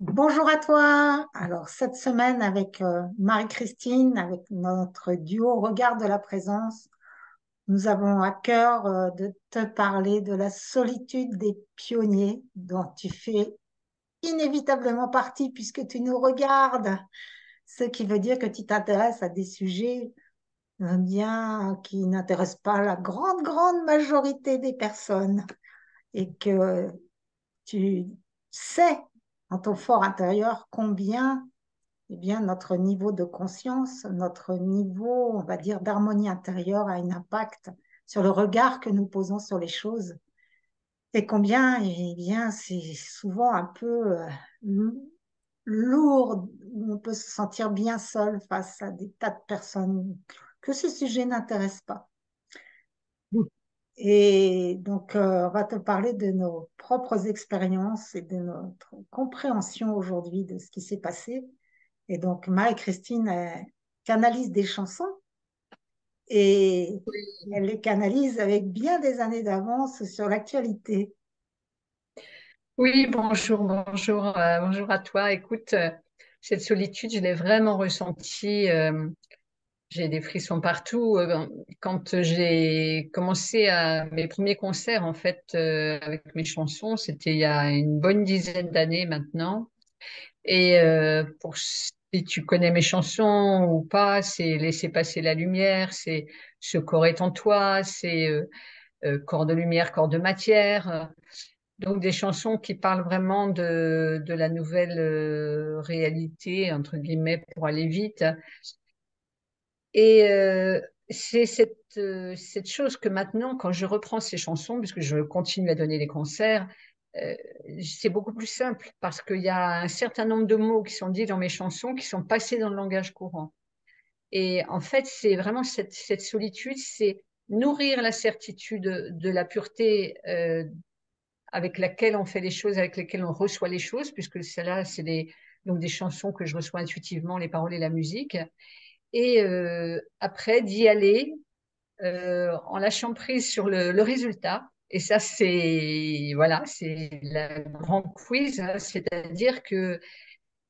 Bonjour à toi. Alors, cette semaine, avec Marie-Christine, avec notre duo Regard de la présence, nous avons à cœur de te parler de la solitude des pionniers dont tu fais inévitablement partie puisque tu nous regardes, ce qui veut dire que tu t'intéresses à des sujets bien qui n'intéressent pas la grande majorité des personnes et que tu sais en ton fort intérieur combien notre niveau de conscience, notre niveau, on va dire, d'harmonie intérieure a un impact sur le regard que nous posons sur les choses et combien, c'est souvent un peu lourd, on peut se sentir bien seul face à des tas de personnes que ce sujet n'intéresse pas. Et donc, on va te parler de nos propres expériences et de notre compréhension aujourd'hui de ce qui s'est passé. Et donc, Marie-Christine canalise des chansons et elle les canalise avec bien des années d'avance sur l'actualité. Oui, bonjour à toi. Écoute, cette solitude, je l'ai vraiment ressentie. J'ai des frissons partout. Quand j'ai commencé à mes premiers concerts, en fait, avec mes chansons, c'était il y a une bonne dizaine d'années maintenant. Et si tu connais mes chansons ou pas, c'est Laisser passer la lumière, c'est Ce corps est en toi, c'est Corps de lumière, corps de matière. Donc des chansons qui parlent vraiment de la nouvelle réalité, entre guillemets, pour aller vite. Et c'est cette chose que maintenant, quand je reprends ces chansons, puisque je continue à donner des concerts, euh, c'est beaucoup plus simple parce qu'il y a un certain nombre de mots qui sont dits dans mes chansons qui sont passés dans le langage courant. Et en fait, c'est vraiment cette solitude, c'est nourrir la certitude de la pureté avec laquelle on fait les choses, avec lesquelles on reçoit les choses, puisque celles-là, c'est donc des chansons que je reçois intuitivement, les paroles et la musique. Et après, d'y aller en lâchant prise sur le résultat. Et ça, c'est la grand quiz, hein. C'est-à-dire que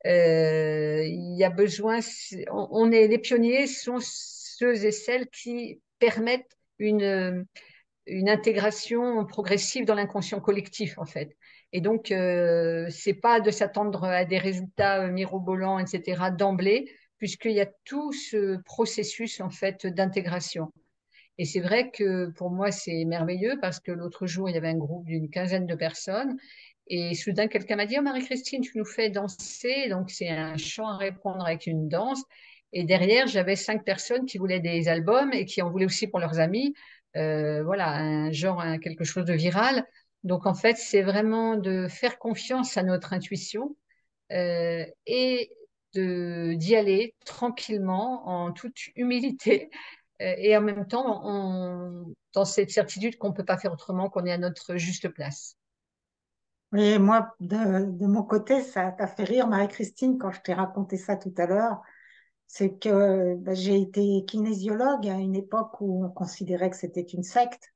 il y a besoin, les pionniers sont ceux et celles qui permettent une intégration progressive dans l'inconscient collectif, en fait. Et donc, c'est pas de s'attendre à des résultats mirobolants, etc., d'emblée, puisqu'il y a tout ce processus, en fait, d'intégration. Et c'est vrai que pour moi, c'est merveilleux parce que l'autre jour, il y avait un groupe d'une quinzaine de personnes et soudain, quelqu'un m'a dit, oh Marie-Christine, tu nous fais danser. Donc, c'est un chant à répondre avec une danse. Et derrière, j'avais 5 personnes qui voulaient des albums et qui en voulaient aussi pour leurs amis. Voilà, quelque chose de viral. Donc, en fait, c'est vraiment de faire confiance à notre intuition et d'y aller tranquillement, en toute humilité, et en même temps, dans cette certitude qu'on ne peut pas faire autrement, qu'on est à notre juste place. Et moi, de mon côté, ça t'a fait rire, Marie-Christine, quand je t'ai raconté ça tout à l'heure. C'est que j'ai été kinésiologue à une époque où on considérait que c'était une secte.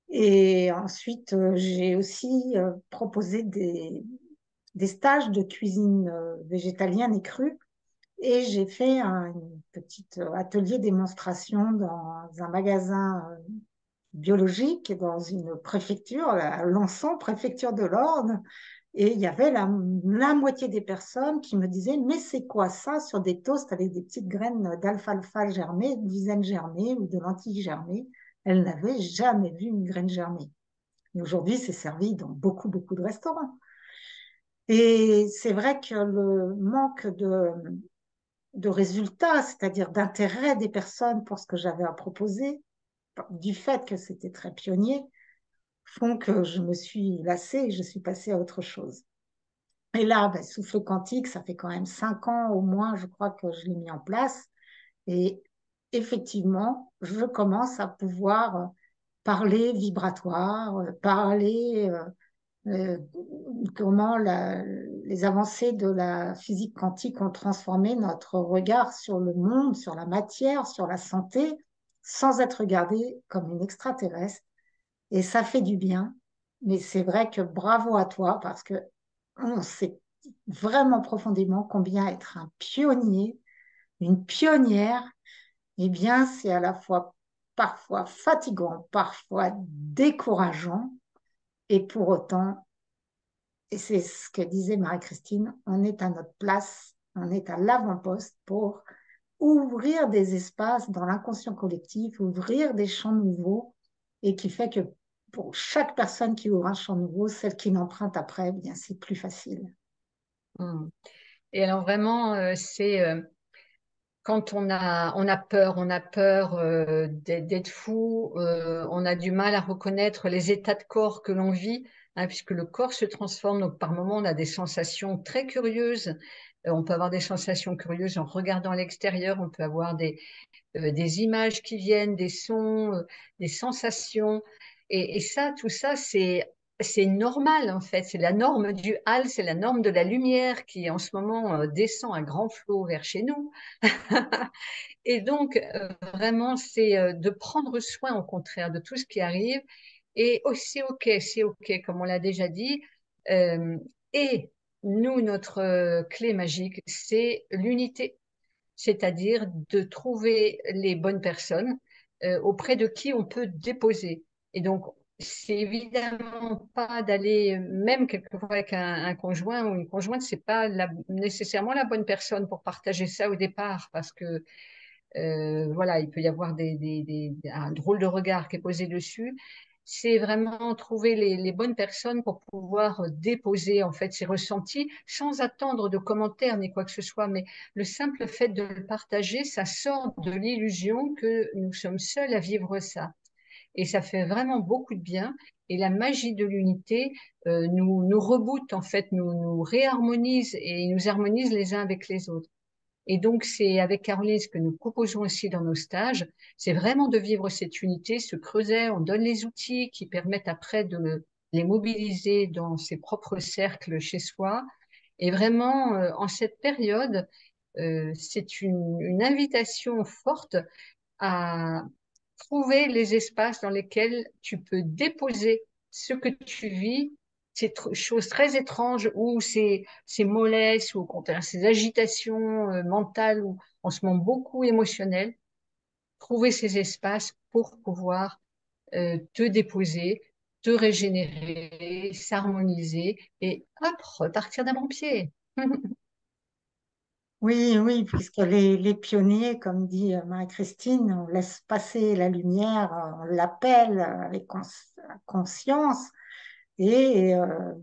Et ensuite, j'ai aussi proposé des stages de cuisine végétalienne et crue. Et j'ai fait un petit atelier démonstration dans un magasin biologique dans une préfecture, à Lançon, préfecture de l'Orne. Et il y avait la moitié des personnes qui me disaient, mais c'est quoi ça sur des toasts avec des petites graines d'alfalfa germées, une dizaine germées ou de lentilles germées. Elles n'avaient jamais vu une graine germée. Et aujourd'hui, c'est servi dans beaucoup de restaurants. Et c'est vrai que le manque de résultats, c'est-à-dire d'intérêt des personnes pour ce que j'avais à proposer, du fait que c'était très pionnier, font que je me suis lassée et je suis passée à autre chose. Et là, ben, Souffle Quantique, ça fait quand même 5 ans au moins, je crois que je l'ai mis en place. Et effectivement, je commence à pouvoir parler vibratoire, parler euh, comment les avancées de la physique quantique ont transformé notre regard sur le monde, sur la matière, sur la santé, sans être regardé comme une extraterrestre. Et ça fait du bien. Mais c'est vrai que bravo à toi parce que vraiment profondément combien être un pionnier, une pionnière, eh bien, c'est à la fois parfois fatigant, parfois décourageant, et pour autant, et c'est ce que disait Marie-Christine, on est à notre place, on est à l'avant-poste pour ouvrir des espaces dans l'inconscient collectif, ouvrir des champs nouveaux, et qui fait que pour chaque personne qui ouvre un champ nouveau, celle qui l'emprunte après, eh bien, c'est plus facile. Mm. Et alors vraiment, c'est quand on a peur d'être fou, on a du mal à reconnaître les états de corps que l'on vit, hein, puisque le corps se transforme. Donc, par moments, on a des sensations très curieuses. On peut avoir des sensations curieuses en regardant à l'extérieur. On peut avoir des images qui viennent, des sons, des sensations. Et ça, tout ça, c'est normal en fait. C'est la norme du hall, c'est la norme de la lumière qui en ce moment descend à grand flot vers chez nous. Et donc, vraiment, c'est de prendre soin, au contraire, de tout ce qui arrive. Et oh, c'est OK, comme on l'a déjà dit. Euh, et nous, notre clé magique, c'est l'unité, c'est-à-dire de trouver les bonnes personnes auprès de qui on peut déposer. Et donc, c'est évidemment pas d'aller, même quelquefois avec un conjoint ou une conjointe, c'est pas nécessairement la bonne personne pour partager ça au départ, parce que voilà, il peut y avoir un drôle de regard qui est posé dessus. C'est vraiment trouver les bonnes personnes pour pouvoir déposer en fait ses ressentis sans attendre de commentaires ni quoi que ce soit. Mais le simple fait de le partager, ça sort de l'illusion que nous sommes seuls à vivre ça. Et ça fait vraiment beaucoup de bien. Et la magie de l'unité nous reboote en fait, nous réharmonise et nous harmonise les uns avec les autres. Et donc, c'est avec Caroline ce que nous proposons aussi dans nos stages, c'est vraiment de vivre cette unité, ce creuset. On donne les outils qui permettent après de les mobiliser dans ses propres cercles chez soi. Et vraiment, en cette période, c'est une invitation forte à trouver les espaces dans lesquels tu peux déposer ce que tu vis, ces choses très étranges ou ces mollesses ou au contraire ces agitations mentales ou en ce moment beaucoup émotionnelles, trouver ces espaces pour pouvoir te déposer, te régénérer, s'harmoniser et hop, repartir d'un bon pied. Oui, oui, puisque les pionniers, comme dit Marie-Christine, on laisse passer la lumière, on l'appelle avec conscience, et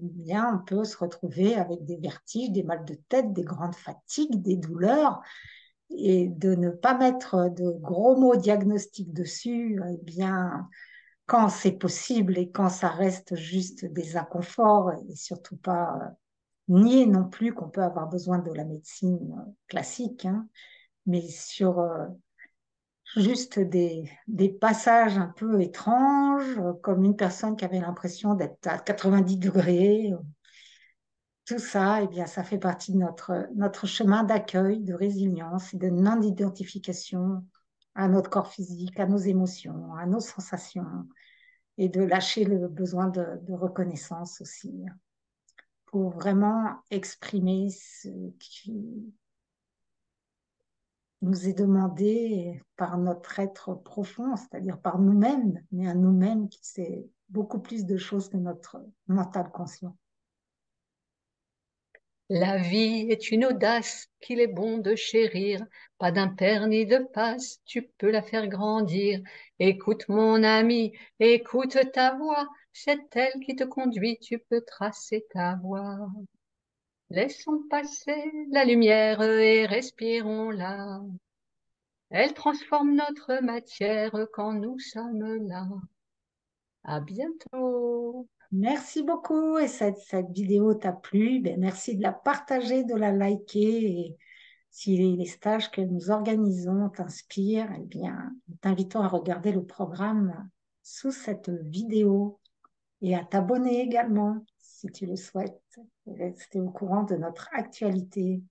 bien, on peut se retrouver avec des vertiges, des mal de tête, des grandes fatigues, des douleurs, et de ne pas mettre de gros mots diagnostiques dessus, eh bien, quand c'est possible et quand ça reste juste des inconforts, et surtout pas nier non plus qu'on peut avoir besoin de la médecine classique, hein, mais sur juste des passages un peu étranges, comme une personne qui avait l'impression d'être à 90 degrés. Tout ça, eh bien, ça fait partie de notre chemin d'accueil, de résilience et de non-identification à notre corps physique, à nos émotions, à nos sensations, et de lâcher le besoin de reconnaissance aussi, pour vraiment exprimer ce qui nous est demandé par notre être profond, c'est-à-dire par nous-mêmes, mais à nous-mêmes qui c'est beaucoup plus de choses que notre mental conscient. La vie est une audace qu'il est bon de chérir. Pas d'un père ni de passe, tu peux la faire grandir. Écoute mon ami, écoute ta voix, c'est elle qui te conduit, tu peux tracer ta voie. Laissons passer la lumière et respirons-la. Elle transforme notre matière quand nous sommes là. À bientôt. Merci beaucoup et cette vidéo t'a plu, ben merci de la partager, de la liker et si les stages que nous organisons t'inspirent, eh bien, nous t'invitons à regarder le programme sous cette vidéo et à t'abonner également si tu le souhaites et rester au courant de notre actualité.